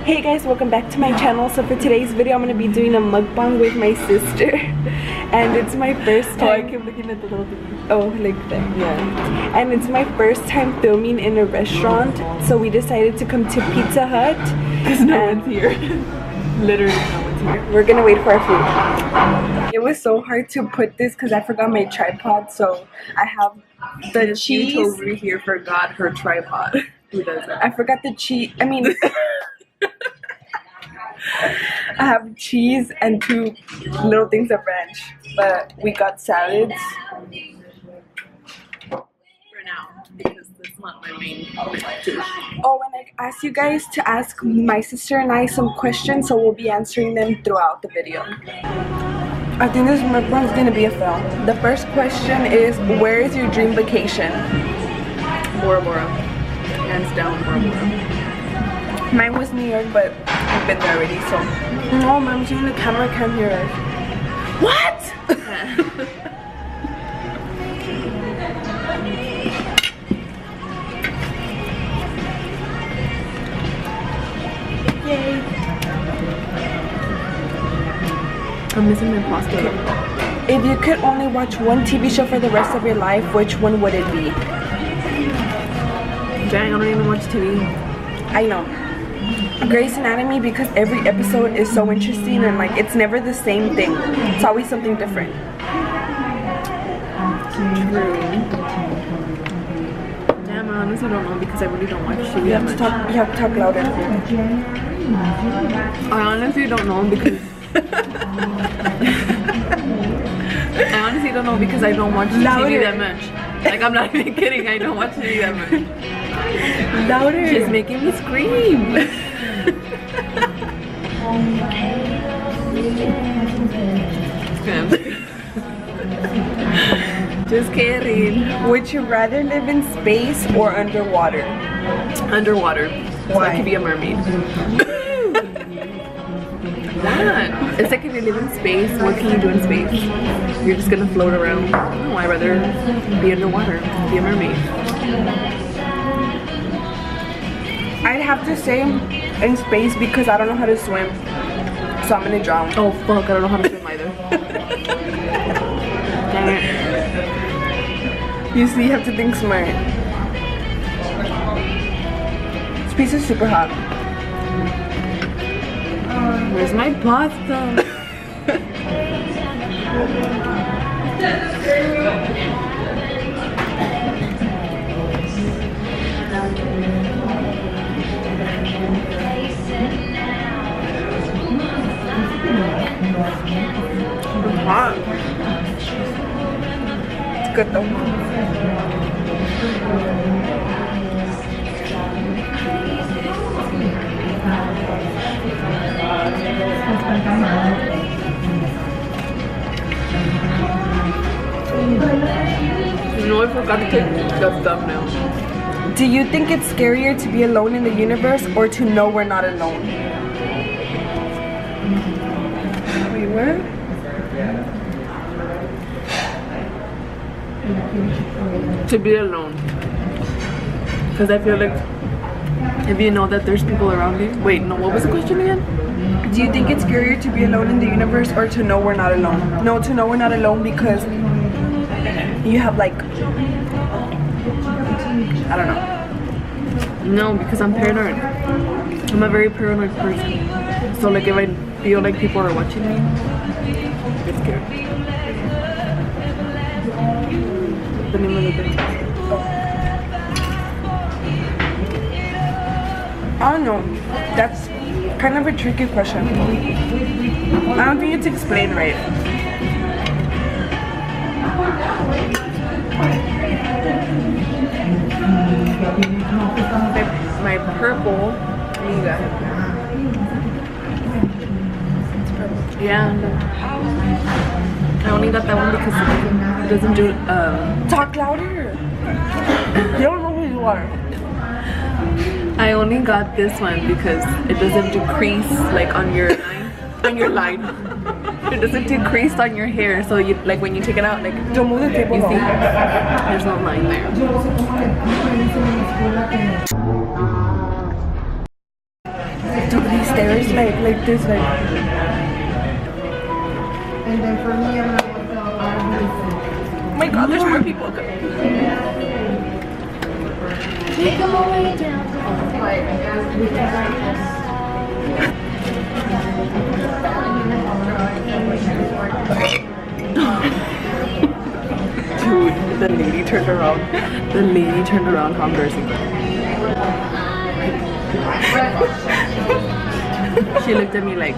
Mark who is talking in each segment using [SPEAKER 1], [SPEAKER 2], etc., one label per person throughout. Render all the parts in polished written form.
[SPEAKER 1] Hey guys, welcome back to my channel. So for today's video, I'm going to be doing a mukbang with my sister. And it's my first time.
[SPEAKER 2] Oh, I keep looking at the little thing.
[SPEAKER 1] Oh, like that.
[SPEAKER 2] Yeah.
[SPEAKER 1] And it's my first time filming in a restaurant. So we decided to come to Pizza Hut.
[SPEAKER 2] Because no one's here. Literally no one's here.
[SPEAKER 1] We're going to wait for our food. It was so hard to put this because I forgot my tripod. So I have the cheese.
[SPEAKER 2] over here forgot her tripod. Who does that?
[SPEAKER 1] I forgot the cheese. I mean... I have cheese and 2 little things of ranch, but we got salads.
[SPEAKER 2] For now, because that's not my main dish.
[SPEAKER 1] Oh, and I asked you guys to ask my sister and I some questions, so we'll be answering them throughout the video. I think this mukbang is gonna be a fail. The first question is, where is your dream vacation?
[SPEAKER 2] Bora Bora. Hands down, Bora Bora.
[SPEAKER 1] Mine was New York, but I've been there already, so. No, Mom's using the camera, can't hear us. What? Yay.
[SPEAKER 2] I'm missing my pasta.
[SPEAKER 1] If you could only watch one TV show for the rest of your life, which one would it be?
[SPEAKER 2] Dang, I don't even watch TV.
[SPEAKER 1] I know. Grey's Anatomy, because every episode is so interesting and like it's never the same thing. It's always something different.
[SPEAKER 2] True. Damn, I honestly don't know because I really don't watch TV that much.
[SPEAKER 1] You have to talk louder.
[SPEAKER 2] I honestly don't know because I don't watch TV that much. Like, I'm not even kidding, I don't watch TV that much.
[SPEAKER 1] Louder.
[SPEAKER 2] She's making me scream. Just kidding.
[SPEAKER 1] Would you rather live in space or underwater?
[SPEAKER 2] Underwater. So
[SPEAKER 1] Why?
[SPEAKER 2] I could be a mermaid. What? It's like if you live in space, what can you do in space? You're just gonna float around. No, I'd rather be underwater, be a mermaid.
[SPEAKER 1] I'd have to say in space because I don't know how to swim. So I'm gonna drown.
[SPEAKER 2] Oh fuck, I don't know how to swim either. Dang it.
[SPEAKER 1] You see, you have to think smart. Space is super hot.
[SPEAKER 2] Where's my pasta?
[SPEAKER 1] It's hot. It's good though.
[SPEAKER 2] You know, I forgot to take the thumbnail.
[SPEAKER 1] Do you think it's scarier to be alone in the universe or to know we're not alone? Wait, where?
[SPEAKER 2] To be alone. Because I feel like if you know that there's people around you. Wait, no, what was the question again?
[SPEAKER 1] Do you think it's scarier to be alone in the universe or to know we're not alone? No, to know we're not alone because you have like, I don't know.
[SPEAKER 2] No, because I'm paranoid. I'm a very paranoid person. So like if I feel like people are watching me, I get scared. The name of the video.
[SPEAKER 1] I don't know. That's kind of a tricky question. I don't think it's explained right.
[SPEAKER 2] My purple. Yeah. I only got that one because it doesn't do.
[SPEAKER 1] Talk louder. You don't know who you are.
[SPEAKER 2] I only got this one because it doesn't do crease like on your line. It doesn't do crease on your hair, so you like when you take it out, like
[SPEAKER 1] Don't move the table.
[SPEAKER 2] you see, there's no line there.
[SPEAKER 1] Dude, these stairs like this like.
[SPEAKER 3] And then for me, I'm gonna go
[SPEAKER 1] Oh my god, there's more people.
[SPEAKER 3] take them away down.
[SPEAKER 2] Dude, the lady turned around. The lady turned around. How embarrassing. She looked at me like,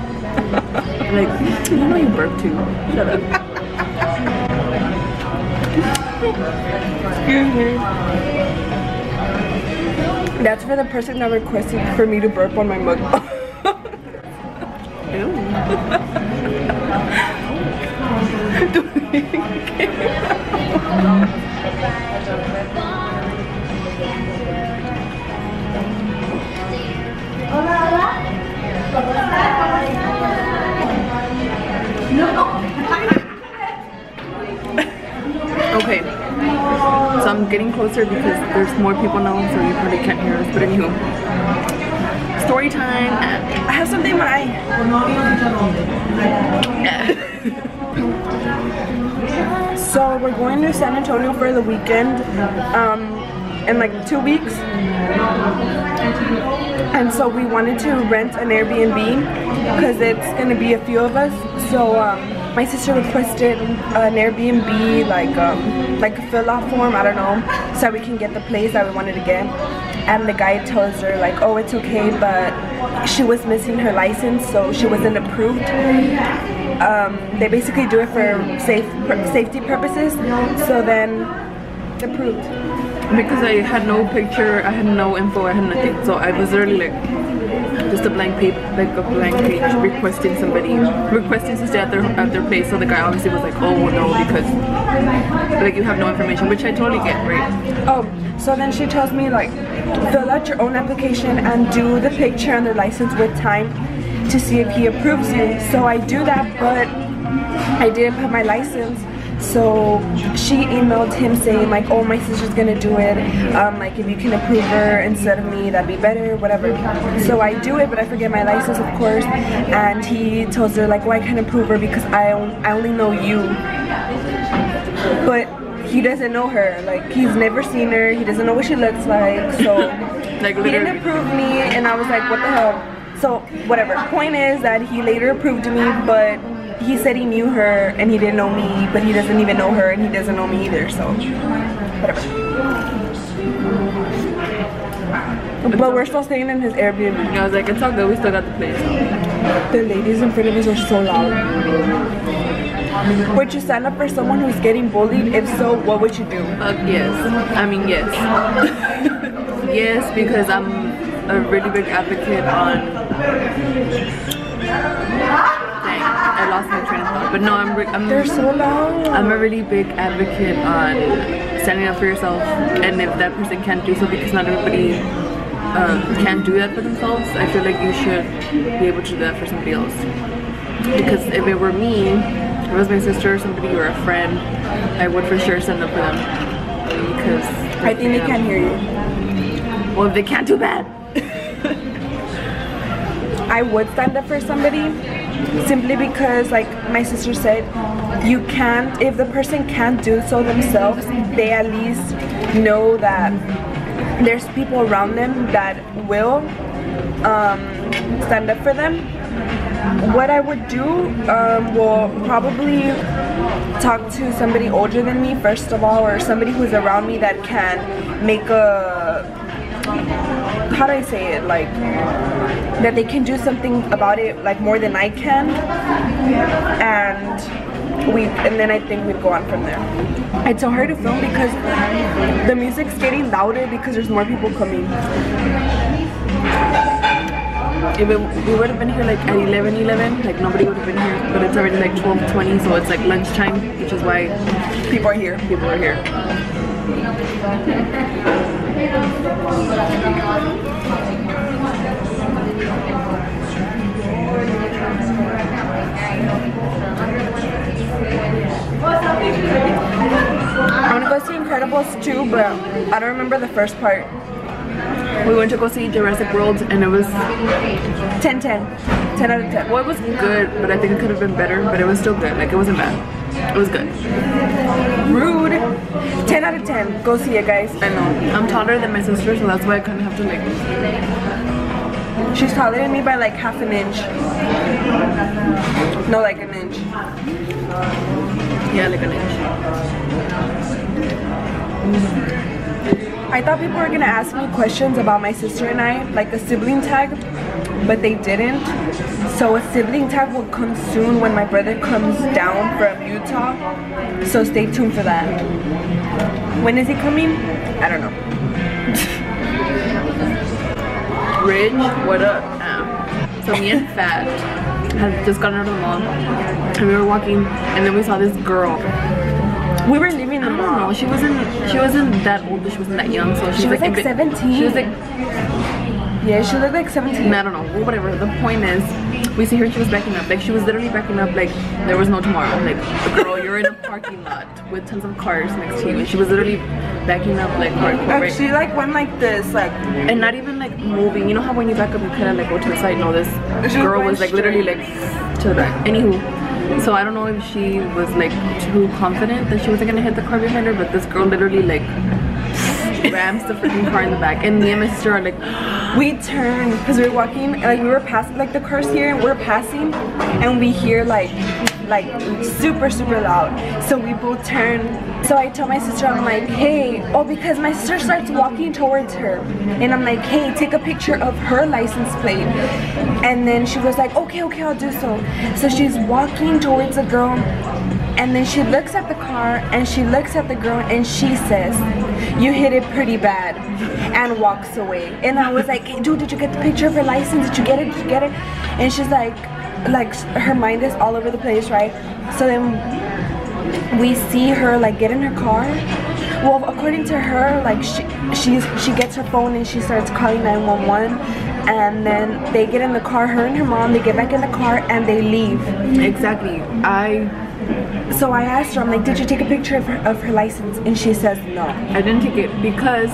[SPEAKER 2] you know you burped too. Shut up.
[SPEAKER 1] Excuse me. That's for the person that requested for me to burp on my mug.
[SPEAKER 2] Okay, so I'm getting closer because there's more people now, so you probably can't hear us. But anywho, story time.
[SPEAKER 1] I have something in my eye. So we're going to San Antonio for the weekend in like 2 weeks. And so we wanted to rent an Airbnb because it's going to be a few of us. So my sister requested an Airbnb like a fill-out form, I don't know, so we can get the place that we wanted to get. And the guy tells her like, oh, it's okay, but she was missing her license, so she wasn't approved. They basically do it for safety purposes, so then approved.
[SPEAKER 2] Because I had no picture, I had no info, I had nothing, so I was literally like just a blank page, requesting to stay at their place. So the guy obviously was like, oh no, because like you have no information, which I totally get, right?
[SPEAKER 1] Oh, so then she tells me like, fill out your own application and do the picture and the license with time to see if he approves you. So I do that, but I didn't put my license. So she emailed him saying like, oh, my sister's gonna do it, like if you can approve her instead of me, that'd be better, whatever. So I do it, but I forget my license, of course, and he tells her like, well, I can't approve her because I only know you, but he doesn't know her, like he's never seen her, he doesn't know what she looks like, so like he didn't approve me, and I was like, what the hell. So whatever, point is that he later approved me, but he said he knew her and he didn't know me, but he doesn't even know her and he doesn't know me either, so whatever. But we're still staying in his Airbnb.
[SPEAKER 2] I was like, it's all good, we still got the place.
[SPEAKER 1] The ladies in front of us are so loud. Would you stand up for someone who's getting bullied? If so, what would you do?
[SPEAKER 2] Yes. I mean, yes. Yes, because I'm a really big advocate on... I lost my train of thought, but no, I'm
[SPEAKER 1] they're so loud.
[SPEAKER 2] I'm a really big advocate on standing up for yourself, and if that person can't do so because not everybody can do that for themselves, I feel like you should be able to do that for somebody else. Because if it were me, if it was my sister or somebody or a friend, I would for sure stand up for them. Because
[SPEAKER 1] I think they can't hear you.
[SPEAKER 2] Well, if they can't do that.
[SPEAKER 1] I would stand up for somebody simply because, like my sister said, you can't, if the person can't do so themselves, they at least know that there's people around them that will stand up for them. What I would do, will probably talk to somebody older than me first of all, or somebody who's around me that can make a, how do I say it, like that they can do something about it like more than I can, and then I think we'd go on from there. It's so hard to film because the music's getting louder because there's more people coming.
[SPEAKER 2] If we would have been here like at 11:11, like nobody would have been here, but it's already like 12:20, so it's like lunchtime, which is why
[SPEAKER 1] People are here.
[SPEAKER 2] people are here.
[SPEAKER 1] I want to go see Incredibles 2, but I don't remember the first part.
[SPEAKER 2] We went to go see Jurassic World and it was
[SPEAKER 1] 10 10. 10 out of 10.
[SPEAKER 2] well, it was good, but I think it could have been better, but it was still good. Like, it wasn't bad. It was good.
[SPEAKER 1] Rude. 10 out of 10. Go see it, guys.
[SPEAKER 2] I know. I'm taller than my sister, so that's why I kind of have to like...
[SPEAKER 1] She's taller than me by like half an inch. No, like an inch.
[SPEAKER 2] Yeah, like an inch.
[SPEAKER 1] I thought people were gonna ask me questions about my sister and I, like a sibling tag, but they didn't. So a sibling tag will come soon when my brother comes down from Utah. So stay tuned for that. When is he coming? I don't know.
[SPEAKER 2] Ridge, what up? So me and Fat had just gotten out of the mall and we were walking and then we saw this girl.
[SPEAKER 1] We were leaving the
[SPEAKER 2] I
[SPEAKER 1] mall.
[SPEAKER 2] don't know, she wasn't that old, but she wasn't that young, so
[SPEAKER 1] She was like 17.
[SPEAKER 2] She was like,
[SPEAKER 1] yeah, she looked like 17.
[SPEAKER 2] I don't know, well, whatever. The point is, we see her and she was backing up. Like, she was literally backing up like there was no tomorrow. Like, girl, you're in a parking lot with tons of cars next to you. And she was literally backing up like hardcore.
[SPEAKER 1] Like, she like went like this, like,
[SPEAKER 2] and not even like moving. You know how when you back up you kind of like go to the side? No, this girl was like literally like to the back. Anywho, so I don't know if she was like too confident that she wasn't gonna hit the car behind her, but this girl literally like rams the freaking car in the back, and me and my sister are like,
[SPEAKER 1] we turned because we were walking, like we were passing like the cars here, and we're passing, and we hear like super loud. So we both turn. So I tell my sister, I'm like, hey, oh, because my sister starts walking towards her, and I'm like, hey, take a picture of her license plate. And then she was like, okay, I'll do so. So she's walking towards the girl, and then she looks at the car and she looks at the girl and she says, you hit it pretty bad, and walks away. And I was like, hey, dude, did you get the picture of her license? Did you get it? And she's like her mind is all over the place, right? So then we see her like get in her car. Well, according to her, like she gets her phone and she starts calling 911, and then they get in the car, her and her mom, they get back in the car and they leave.
[SPEAKER 2] exactly.
[SPEAKER 1] So I asked her, I'm like, did you take a picture of her license? And she says no.
[SPEAKER 2] I didn't take it because,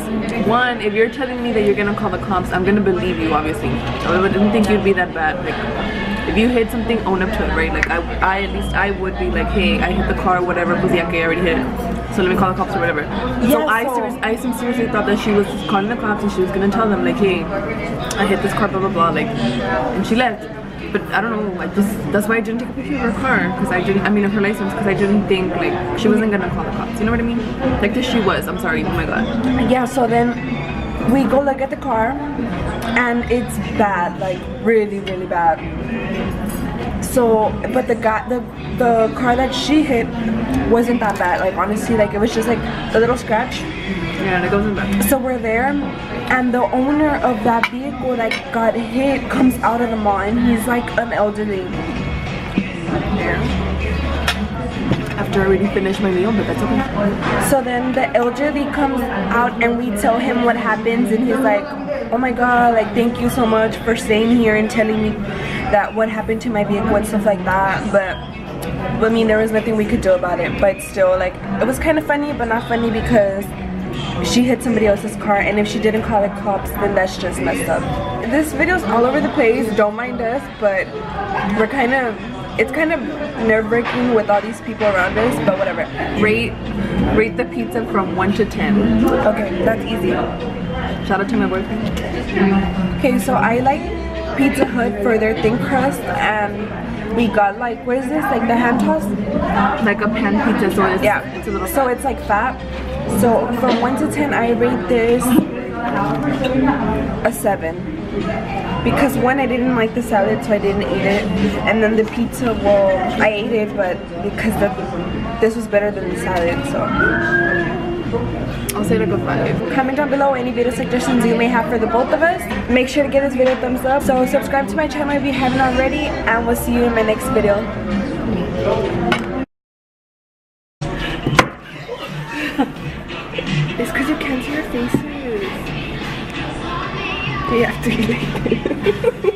[SPEAKER 2] one, if you're telling me that you're gonna call the cops, I'm gonna believe you, obviously. I didn't think you'd be that bad. Like, if you hit something, own up to it, right? Like, I at least I would be like, hey, I hit the car, whatever, because yeah, okay, I already hit it. So let me call the cops or whatever.
[SPEAKER 1] Yeah,
[SPEAKER 2] so I sincerely thought that she was just calling the cops and she was gonna tell them like, hey, I hit this car, blah blah blah, like, and she left. But I don't know, that's why I didn't take a picture of her car, of her license, because I didn't think like she wasn't gonna call the cops. You know what I mean? Like, this she was. I'm sorry. Oh my god.
[SPEAKER 1] Yeah. So then we go look at the car, and it's bad, like really bad. So, but the car that she hit wasn't that bad. Like, honestly, like it was just like a little scratch.
[SPEAKER 2] Yeah, that wasn't bad.
[SPEAKER 1] So we're there, and the owner of that vehicle that got hit comes out of the mall, and he's like an elderly.
[SPEAKER 2] Yeah. After I already finished my meal, but that's okay.
[SPEAKER 1] So then the elderly comes out, and we tell him what happens, and he's like, oh my god, like thank you so much for staying here and telling me that what happened to my vehicle and stuff like that. But I mean, there was nothing we could do about it. But still, like, it was kind of funny, but not funny because she hit somebody else's car, and if she didn't call the cops, then that's just messed up. This video's all over the place, don't mind us, but it's kind of nerve-wracking with all these people around us, but whatever.
[SPEAKER 2] Rate the pizza from 1 to 10.
[SPEAKER 1] Okay, that's easy.
[SPEAKER 2] Shout out to my boyfriend.
[SPEAKER 1] Okay, so I like Pizza Hut for their thin crust, and we got like, what is this, like the hand toss?
[SPEAKER 2] Like a pan pizza, so it's,
[SPEAKER 1] yeah,
[SPEAKER 2] it's a little
[SPEAKER 1] so
[SPEAKER 2] fat.
[SPEAKER 1] It's like fat. So from 1 to 10, I rate this a 7. Because one, I didn't like the salad, so I didn't eat it. And then the pizza, well, I ate it, but because this was better than the salad, so.
[SPEAKER 2] I'll say like a 5.
[SPEAKER 1] Comment down below any video suggestions you may have for the both of us. Make sure to give this video a thumbs up. So subscribe to my channel if you haven't already, and we'll see you in my next video. It's because you can't see your faces. You have to be like